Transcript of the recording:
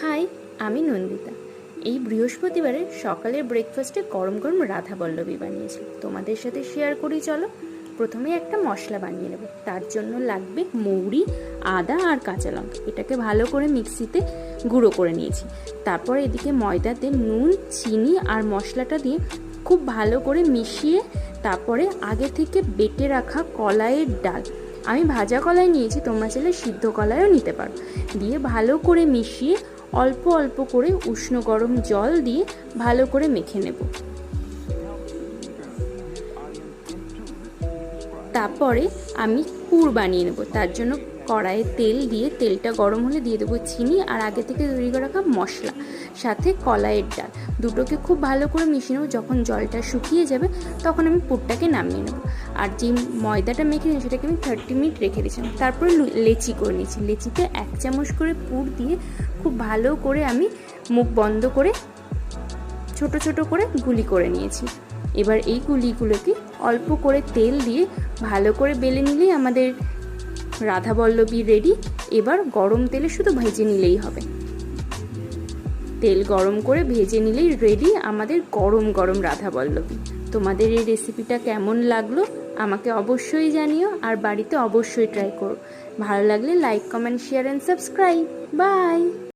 High, আমি নন্দিতা। এই বৃহস্পতিবারে সকালের ব্রেকফাস্টে গরম গরম রাধা বল্লভী বানিয়েছি, তোমাদের সাথে শেয়ার করি। চলো, প্রথমে একটা মশলা বানিয়ে নেব। তার জন্য লাগবে মৌরি, আদা আর কাঁচা লঙ্কা। এটাকে ভালো করে মিক্সিতে গুঁড়ো করে নিয়েছি। তারপর এদিকে ময়দাতে নুন, চিনি আর মশলাটা দিয়ে খুব ভালো করে মিশিয়ে তারপরে আগে থেকে বেটে রাখা কলাইয়ের ডাল, আমি ভাজা কলাই নিয়েছি, তোমরা চাইলে সিদ্ধ কলাইও নিতে পারো, দিয়ে ভালো করে মিশিয়ে অল্প অল্প করে উষ্ণ গরম জল দিয়ে ভালো করে মেখে নেব। তারপরে আমি পুর বানিয়ে নেব। তার জন্য কড়াইয়ে তেল দিয়ে তেলটা গরম হলে দিয়ে দেবো চিনি আর আগে থেকে তৈরি করে রাখা মশলা, সাথে কলাইয়ের ডাল। দুটোকে খুব ভালো করে মিশিয়ে নেব। যখন জলটা শুকিয়ে যাবে তখন আমি পুরটাকে নামিয়ে নেব। আর যে ময়দাটা মেখে নিই সেটাকে আমি 30 মিনিট রেখে দিয়েছিলাম। তারপরে লেচি করে নিয়েছি। লেচিতে 1 চামচ করে পুর দিয়ে খুব ভালো করে আমি মুখ বন্ধ করে ছোট ছোট করে গুলি করে নিয়েছি। এবার এই গুলিগুলোকে অল্প করে তেল দিয়ে ভালো করে বেলে নিলেই আমাদের রাধা বল্লভী রেডি। এবার গরম তেলে শুধু ভেজে নিলেই হবে। তেল গরম করে ভেজে নিলেই রেডি আমাদের গরম গরম রাধা বল্লভী। তোমাদের এই রেসিপিটা কেমন লাগলো আমাকে অবশ্যই জানিও, আর বাড়িতে অবশ্যই ট্রাই করো। ভালো লাগলে like, comment, share and subscribe. By.